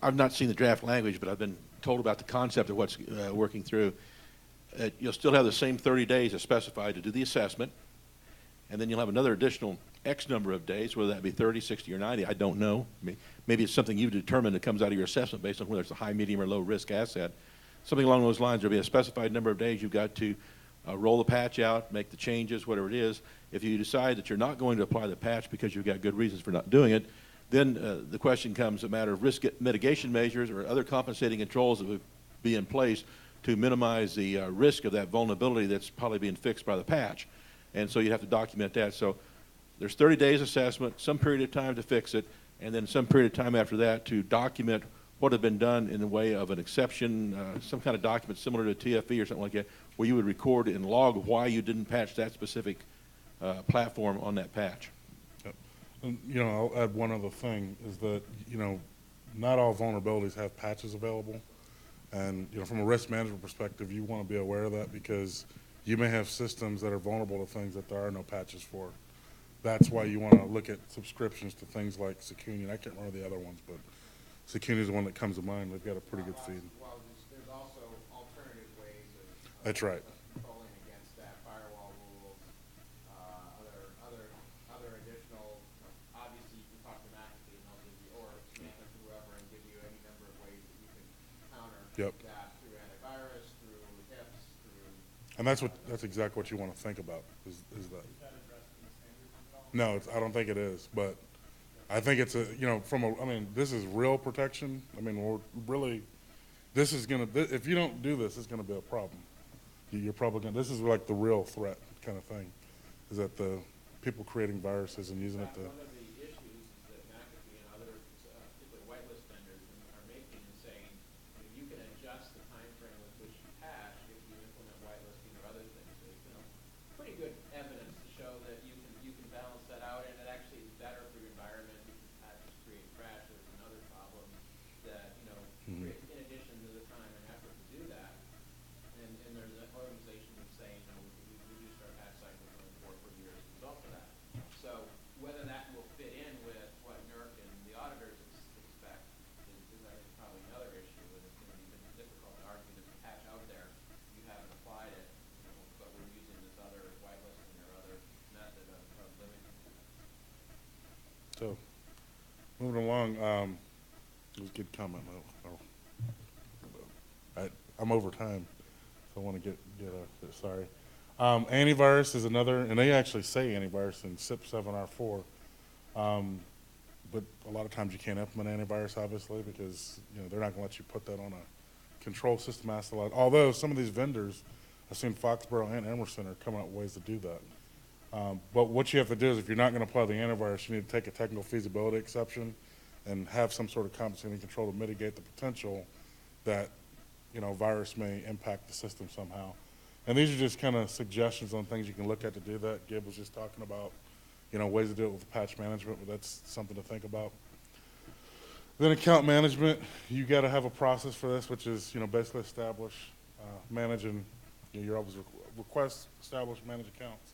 I've not seen the draft language, but I've been told about the concept of what's working through. You'll still have the same 30 days as specified to do the assessment, and then you'll have another additional X number of days, whether that be 30, 60, or 90, I don't know. Maybe it's something you've determined that comes out of your assessment based on whether it's a high, medium, or low risk asset. Something along those lines. There'll be a specified number of days you've got to roll the patch out, make the changes, whatever it is. If you decide that you're not going to apply the patch because you've got good reasons for not doing it, then the question comes a matter of risk mitigation measures or other compensating controls that would be in place to minimize the risk of that vulnerability that's probably being fixed by the patch. And so you have to document that. So there's 30 days assessment, some period of time to fix it, and then some period of time after that to document what had been done in the way of an exception, some kind of document similar to a TFE or something like that, where you would record and log why you didn't patch that specific platform on that patch. Yep. And, you know, I'll add one other thing is that, you know, not all vulnerabilities have patches available. And, you know, from a risk management perspective, you want to be aware of that because you may have systems that are vulnerable to things that there are no patches for. That's why you want to look at subscriptions to things like Secuni. I can't remember the other ones, but Secuni is the one that comes to mind. They've got a pretty good feed. Well, there's also alternative ways of That's right. controlling against that, firewall rules, other additional, obviously you can talk to McAfee and they'll give you, or Smith or whoever, and give you any number of ways that you can counter Yep. that through antivirus, through HIPs, through. And that's exactly what you want to think about is that. Is that addressed in the standards as well? No, I don't think it is, but I think it's a, you know, I mean, this is real protection. I mean, we're really, this is going to, if you don't do this, it's going to be a problem. You're probably going to, this is like the real threat kind of thing, is that the people creating viruses and using it to. One of the issues is that McAfee and other, particularly whitelist vendors, are making and saying, you can adjust the time frame with which you patch if you implement whitelisting or other things. So, you know, pretty good evidence to show that you can balance that out, and it actually is better for your environment because patches create crashes and other problems that, you know, create, in addition to the time and effort to do that. And there's an organization that's saying, you know, we reduced our patch cycle from 4 per year as a result of that. So whether that will fit in with what NERC and the auditors expect is I think probably another issue, and it's going to be difficult to argue there's a patch out there, you haven't applied it, you know, but we're using this other whitelisting or other method of limiting it. So, moving along, it was a good comment. I'm over time, so I want to get sorry. Antivirus is another, and they actually say antivirus in CIP 7R4, but a lot of times you can't implement antivirus, obviously, because you know they're not going to let you put that on a control system asset. Although some of these vendors, I've seen Foxborough and Emerson are coming up with ways to do that. But what you have to do is if you're not going to apply the antivirus, you need to take a technical feasibility exception and have some sort of compensating control to mitigate the potential that, you know, virus may impact the system somehow. And these are just kind of suggestions on things you can look at to do that. Gabe was just talking about, you know, ways to do it with patch management, but that's something to think about. Then account management, you got to have a process for this, which is, you know, basically establish, manage, and you know, you're always request, establish, manage accounts.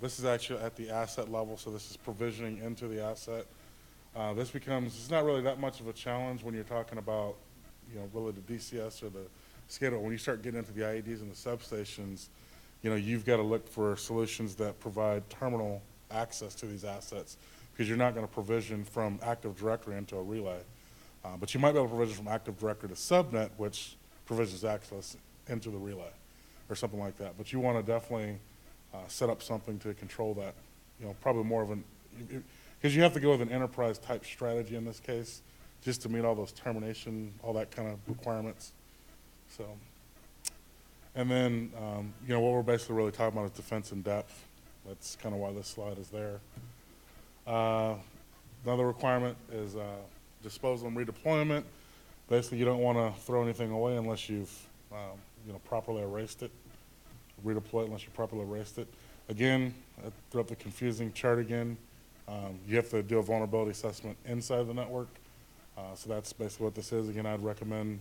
This is actually at the asset level, so this is provisioning into the asset. This becomes, it's not really that much of a challenge when you're talking about, you know, really the DCS or the SCADA. When you start getting into the IEDs and the substations, you know, you've got to look for solutions that provide terminal access to these assets because you're not going to provision from Active Directory into a relay. But you might be able to provision from Active Directory to subnet, which provisions access into the relay or something like that. But you want to definitely set up something to control that, you know, probably more of an, because you have to go with an enterprise type strategy in this case, just to meet all those termination, all that kind of requirements. So, and then, you know, what we're basically really talking about is defense in depth. That's kind of why this slide is there. Another requirement is disposal and redeployment. Basically, you don't want to throw anything away unless you've, you know, properly erased it. Redeploy it unless you properly erased it. Again, I threw up the confusing chart again. You have to do a vulnerability assessment inside the network. So that's basically what this is. Again, I'd recommend,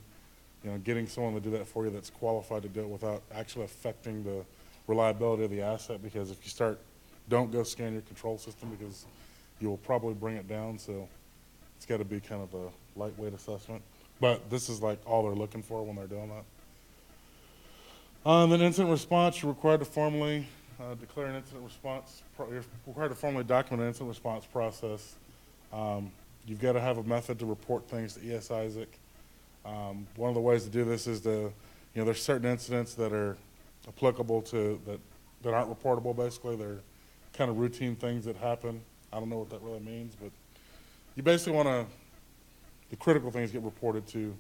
you know, getting someone to do that for you that's qualified to do it without actually affecting the reliability of the asset, because if you start, don't go scan your control system because you will probably bring it down. So It's got to be kind of a lightweight assessment. But this is like all they're looking for when they're doing that. Then incident response, you're required to formally declare an incident response. You're required to formally document an incident response process. You've got to have a method to report things to ES Isaac. One of the ways to do this is to, there's certain incidents that are applicable to, that aren't reportable basically. They're kind of routine things that happen. I don't know what that really means, but you basically want to, the critical things get reported to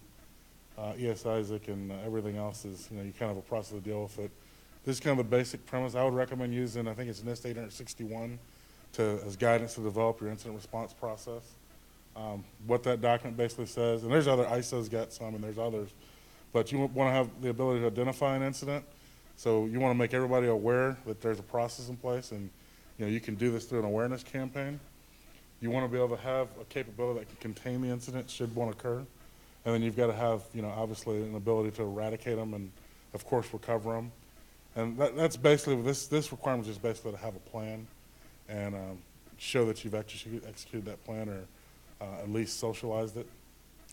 ES Isaac, and everything else is, you kind of have a process to deal with it. This is kind of the basic premise. I would recommend using, I think it's NIST 861 as guidance to develop your incident response process. What that document basically says, and there's other, ISO's got some and there's others, but you want to have the ability to identify an incident. So you want to make everybody aware that there's a process in place, and you can do this through an awareness campaign. You want to be able to have a capability that can contain the incident should one occur. And then you've got to have, obviously an ability to eradicate them and, of course, recover them. And that's basically, this requirement is basically to have a plan and show that you've executed that plan, or at least socialized it.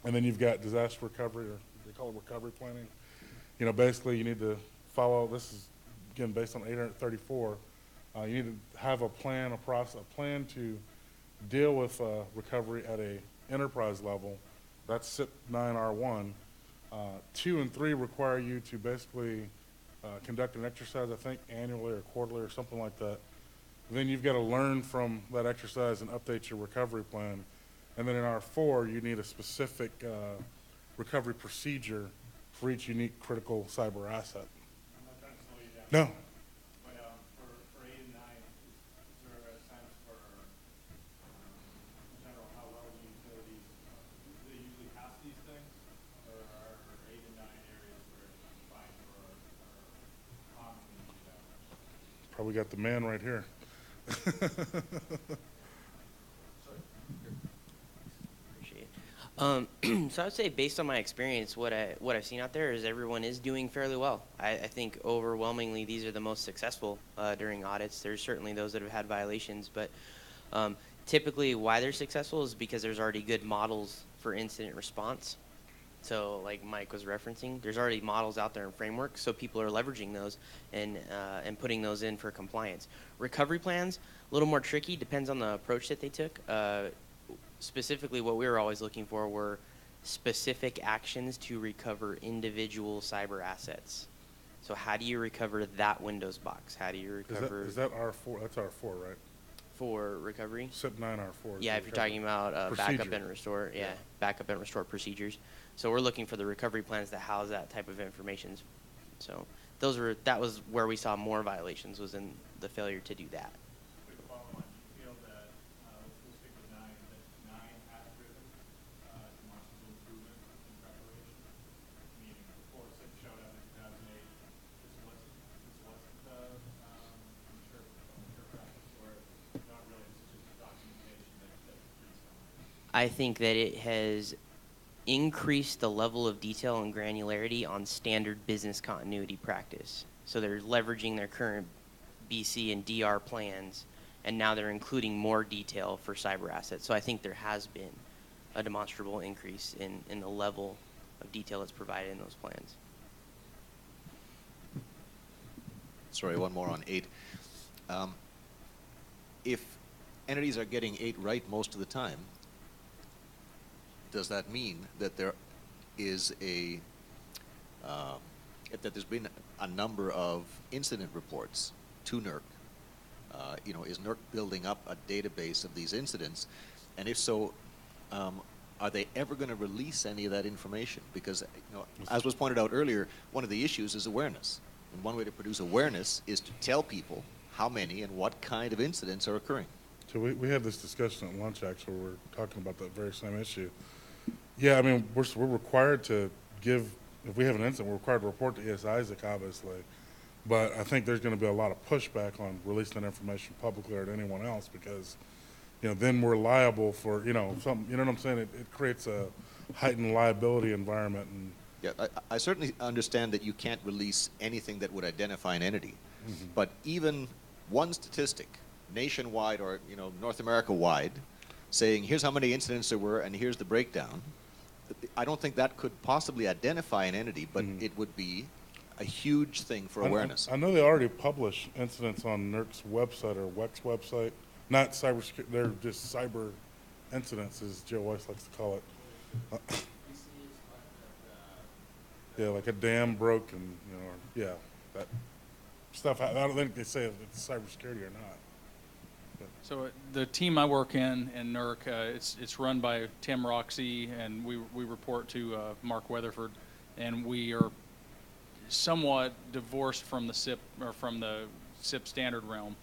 And then you've got disaster recovery, or they call it recovery planning. Basically you need to follow, this is, again, based on 834, you need to have a plan, a process, a plan to deal with recovery at a enterprise level. That's CIP 9R1. 2 and 3 require you to basically conduct an exercise, I think, annually or quarterly or something like that. Then you've got to learn from that exercise and update your recovery plan. And then in R4, you need a specific recovery procedure for each unique critical cyber asset. I'm not trying to slow you down. No. But for 8 and 9, is there a sense for, in general, how well the utilities, do they usually pass these things? Or are 8 and 9 areas where it's fine or commonly do that? Probably got the man right here. So I would say, based on my experience, what I've seen out there is everyone is doing fairly well. I think overwhelmingly these are the most successful during audits. There's certainly those that have had violations, but typically why they're successful is because there's already good models for incident response. So like Mike was referencing, there's already models out there and frameworks, so people are leveraging those and putting those in for compliance. Recovery plans, a little more tricky, depends on the approach that they took. Specifically, what we were always looking for were specific actions to recover individual cyber assets. So how do you recover that Windows box? How do you recover? Is that R4? That's R4, right? For recovery? CIP 9R4. Yeah, if you're talking about backup and restore, backup and restore procedures. So we're looking for the recovery plans that house that type of information. So that was where we saw more violations, was in the failure to do that. Quick follow-on, do you feel that, we'll stick with 9, that 9 has driven demonstrable improvement in preparation? Meaning before 6 showed up in 2008, this wasn't I'm sure practice, or not really, this is just documentation that keeps on. I think that it has increased the level of detail and granularity on standard business continuity practice. So they're leveraging their current BC and DR plans, and now they're including more detail for cyber assets. So I think there has been a demonstrable increase in the level of detail that's provided in those plans. Sorry, one more on 8. If entities are getting 8 right most of the time, does that mean that there is that there's been a number of incident reports to NERC? Is NERC building up a database of these incidents? And if so, are they ever going to release any of that information? Because, as was pointed out earlier, one of the issues is awareness. And one way to produce awareness is to tell people how many and what kind of incidents are occurring. So we had this discussion at lunch, actually, where we're talking about that very same issue. Yeah, I mean, we're required to give, if we have an incident, we're required to report to ES Isaac, obviously. But I think there's going to be a lot of pushback on releasing that information publicly or to anyone else, because, then we're liable for, something, you know what I'm saying? It creates a heightened liability environment. And Yeah, I certainly understand that you can't release anything that would identify an entity. Mm-hmm. But even one statistic, nationwide or North America wide, saying, here's how many incidents there were and here's the breakdown. I don't think that could possibly identify an entity, but it would be a huge thing for awareness. I know they already publish incidents on NERC's website or WEC's website. Not cyber, they're just cyber incidents, as Joe Weiss likes to call it. Yeah, like a dam broke and, yeah, that stuff. I don't think they say if it's cybersecurity or not. So the team I work in NERC, it's run by Tim Roxy, and we report to Mark Weatherford, and we are somewhat divorced from the CIP or from the CIP standard realm.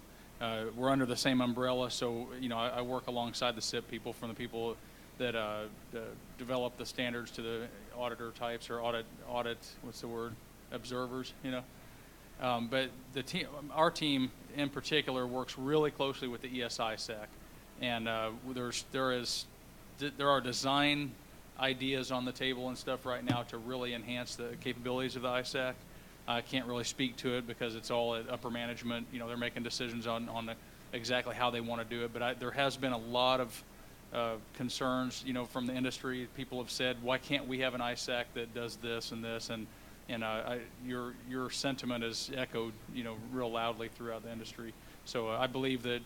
We're under the same umbrella, so I work alongside the CIP people, from the people that develop the standards to the auditor types or audit what's the word, observers, but our team in particular works really closely with the ESI SEC, and there are design ideas on the table and stuff right now to really enhance the capabilities of the ISAC. I can't really speak to it because it's all at upper management. They're making decisions on exactly how they want to do it. But there has been a lot of concerns, from the industry. People have said, why can't we have an ISAC that does this and this? And your sentiment is echoed, real loudly throughout the industry. So I believe that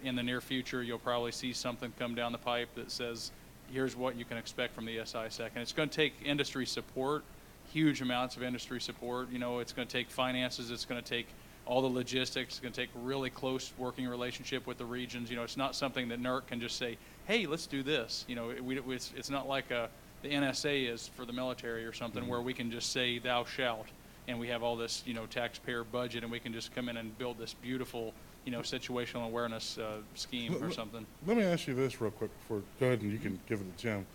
in the near future, you'll probably see something come down the pipe that says, here's what you can expect from the SISAC. And it's going to take industry support, huge amounts of industry support. It's going to take finances. It's going to take all the logistics. It's going to take really close working relationship with the regions. It's not something that NERC can just say, hey, let's do this. It's not like the NSA is for the military or something where we can just say thou shalt, and we have all this, taxpayer budget, and we can just come in and build this beautiful, situational awareness scheme or something. Let me ask you this real quick before, go ahead and you can give it to Jim.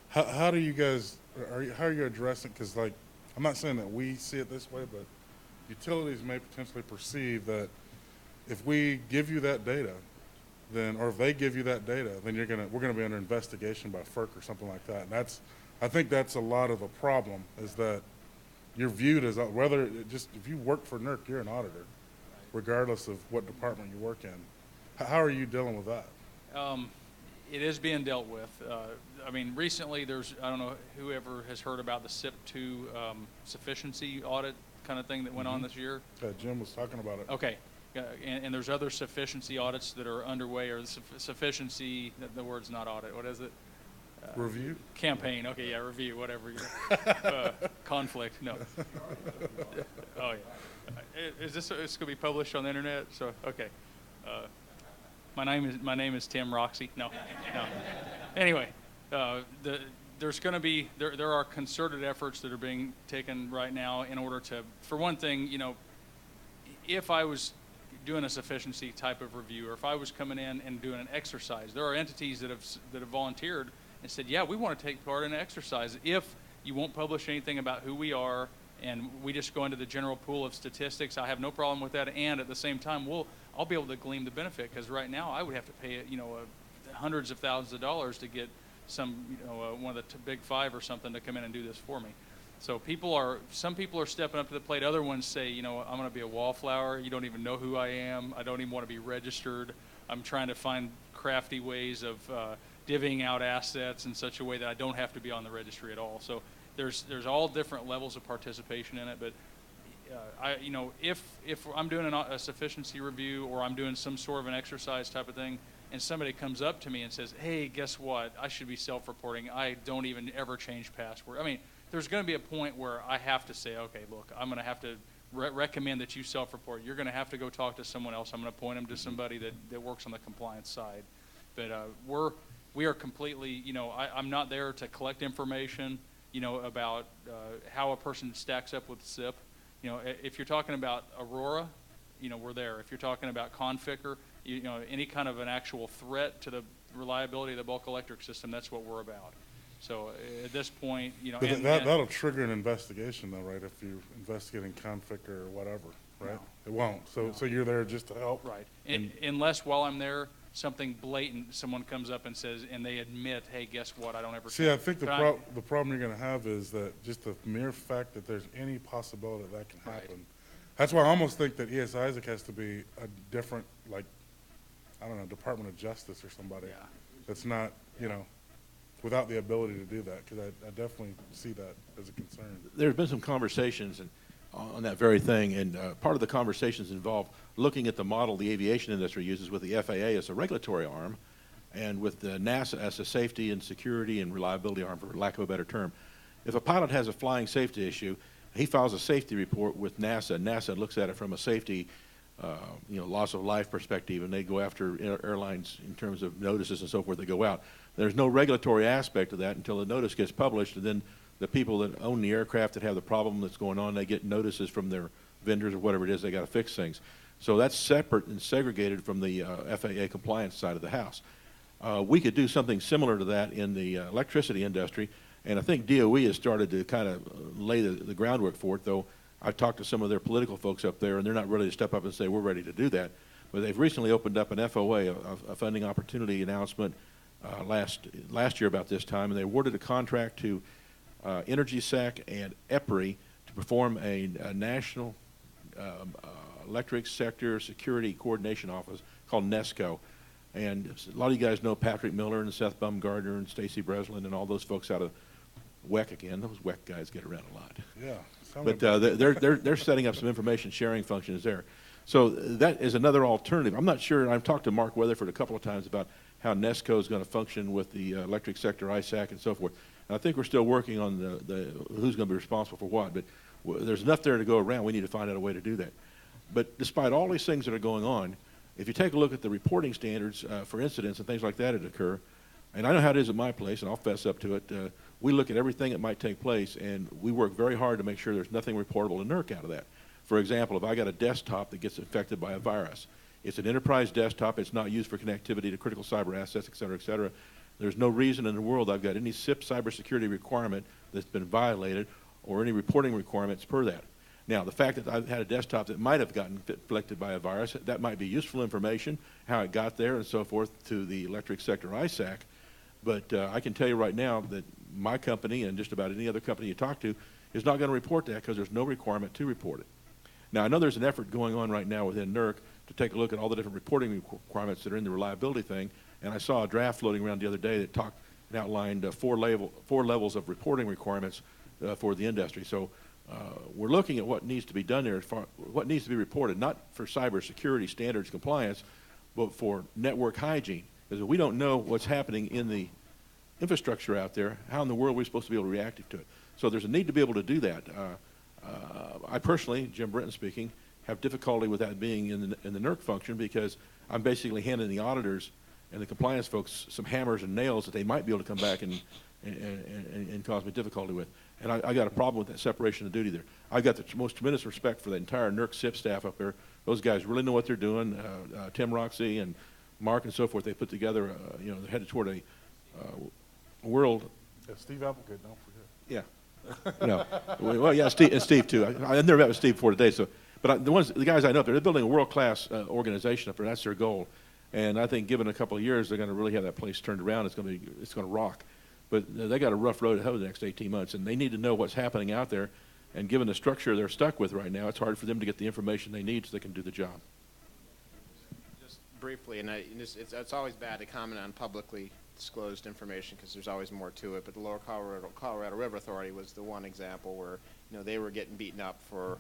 How do you guys, how are you addressing, because I'm not saying that we see it this way, but utilities may potentially perceive that if we give you that data, or if they give you that data, then we're gonna be under investigation by FERC or something like that. And I think that's a lot of a problem, is that you're viewed as, if you work for NERC, you're an auditor, regardless of what department you work in. How are you dealing with that? It is being dealt with. Recently I don't know whoever has heard about the CIP2 sufficiency audit kind of thing that went on this year. Jim was talking about it. Okay. And there's other sufficiency audits that are underway, or sufficiency, the word's not audit, what is it? Review? Campaign, okay, yeah, review, whatever. Conflict, no. Oh, yeah. Is this going to be published on the internet? So, okay. My name is Tim Roxy. No. Anyway, there's going to be, there are concerted efforts that are being taken right now in order to, for one thing, if I was doing a sufficiency type of review, or if I was coming in and doing an exercise, there are entities that have volunteered and said, yeah, we want to take part in an exercise if you won't publish anything about who we are, and we just go into the general pool of statistics. I have no problem with that, and at the same time, I'll be able to glean the benefit, because right now I would have to pay hundreds of thousands of dollars to get some one of the big five or something to come in and do this for me. So some people are stepping up to the plate. Other ones say, I'm going to be a wallflower. You don't even know who I am. I don't even want to be registered. I'm trying to find crafty ways of divvying out assets in such a way that I don't have to be on the registry at all. So there's all different levels of participation in it. But if I'm doing a sufficiency review, or I'm doing some sort of an exercise type of thing, and somebody comes up to me and says, hey, guess what? I should be self-reporting. I don't even ever change password. There's going to be a point where I have to say, okay, look, I'm going to have to recommend that you self-report. You're going to have to go talk to someone else. I'm going to point them to somebody that works on the compliance side. But we are completely, I'm not there to collect information, about how a person stacks up with CIP. If you're talking about Aurora, we're there. If you're talking about Conficker, any kind of an actual threat to the reliability of the bulk electric system, that's what we're about. So at this point, But that'll trigger an investigation, though, right? If you're investigating Conficker or whatever, right? No. It won't. So you're there just to help. Right. Unless while I'm there, something blatant, someone comes up and says, and they admit, hey, guess what? I don't ever. See, I think the problem you're going to have is that just the mere fact that there's any possibility that can happen. Right. That's why I almost think that Isaac has to be a different, Department of Justice or somebody. Yeah. that's not, without the ability to do that, because I definitely see that as a concern. There's been some conversations on that very thing, and part of the conversations involve looking at the model the aviation industry uses with the FAA as a regulatory arm, and with the NASA as a safety and security and reliability arm, for lack of a better term. If a pilot has a flying safety issue, he files a safety report with NASA, and NASA looks at it from a safety, loss of life perspective, and they go after airlines in terms of notices and so forth that go out. There's no regulatory aspect of that until the notice gets published, and then the people that own the aircraft that have the problem that's going on, they get notices from their vendors or whatever it is, they got to fix things. So that's separate and segregated from the FAA compliance side of the house. We could do something similar to that in the electricity industry, and I think DOE has started to kind of lay the groundwork for it, though I've talked to some of their political folks up there, and they're not ready to step up and say, we're ready to do that. But they've recently opened up an FOA, a funding opportunity announcement, last year about this time, and they awarded a contract to EnergySec and EPRI to perform a national electric sector security coordination office called NESCO. And a lot of you guys know Patrick Miller and Seth Bumgardner and Stacy Breslin and all those folks out of WEC again. Those WEC guys get around a lot. Yeah. But they're setting up some information sharing functions there. So that is another alternative. I'm not sure, and I've talked to Mark Weatherford a couple of times about how NESCO is going to function with the electric sector, ISAC, and so forth. And I think we're still working on the who's going to be responsible for what, but there's enough there to go around. We need to find out a way to do that. But despite all these things that are going on, if you take a look at the reporting standards for incidents and things like that that occur, and I know how it is at my place, and I'll fess up to it, we look at everything that might take place, and we work very hard to make sure there's nothing reportable to NERC out of that. For example, if I got a desktop that gets infected by a virus, it's an enterprise desktop, it's not used for connectivity to critical cyber assets, et cetera, et cetera. There's no reason in the world I've got any CIP cybersecurity requirement that's been violated or any reporting requirements per that. Now, the fact that I've had a desktop that might have gotten infected by a virus, that might be useful information, how it got there and so forth to the electric sector ISAC. But I can tell you right now that my company and just about any other company you talk to is not going to report that because there's no requirement to report it. Now, I know there's an effort going on right now within NERC to take a look at all the different reporting requirements that are in the reliability thing, and I saw a draft floating around the other day that talked and outlined four levels of reporting requirements for the industry. So we're looking at what needs to be done there, as far, what needs to be reported, not for cybersecurity standards compliance, but for network hygiene. Because if we don't know what's happening in the infrastructure out there, how in the world are we supposed to be able to react to it? So there's a need to be able to do that. I personally, Jim Britton speaking, have difficulty with that being in the NERC function because I'm basically handing the auditors and the compliance folks some hammers and nails that they might be able to come back and cause me difficulty with. And I got a problem with that separation of duty there. I've got the most tremendous respect for the entire NERC CIP staff up there. Those guys really know what they're doing. Tim Roxy and Mark and so forth, they put together, they're headed toward a world. Yeah, Steve Applegate, don't forget. Yeah. No. Well, yeah, Steve too. I've never met with Steve before today, so. But the guys I know up there, they're building a world-class organization up there. That's their goal. And I think given a couple of years, they're going to really have that place turned around. It's going to rock. But they got a rough road ahead of the next 18 months, and they need to know what's happening out there. And given the structure they're stuck with right now, it's hard for them to get the information they need so they can do the job. Just briefly, and it's always bad to comment on publicly disclosed information because there's always more to it. But the Lower Colorado River Authority was the one example where they were getting beaten up for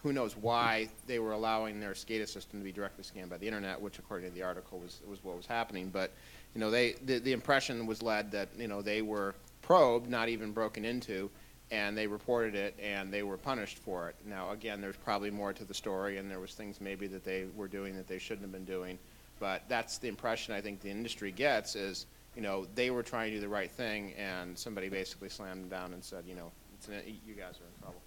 who knows why they were allowing their SCADA system to be directly scanned by the internet, which according to the article was what was happening. But the impression was led that they were probed, not even broken into, and they reported it and they were punished for it. Now again, there's probably more to the story, and there was things maybe that they were doing that they shouldn't have been doing. But that's the impression I think the industry gets is they were trying to do the right thing, and somebody basically slammed them down and said you guys are in trouble.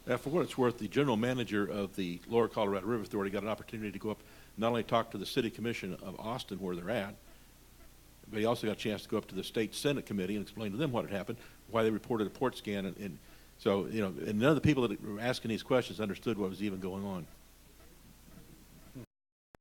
Now, for what it's worth, the general manager of the Lower Colorado River Authority got an opportunity to go up, not only talk to the City Commission of Austin where they're at, but he also got a chance to go up to the State Senate Committee and explain to them what had happened, why they reported a port scan, and so and none of the people that were asking these questions understood what was even going on.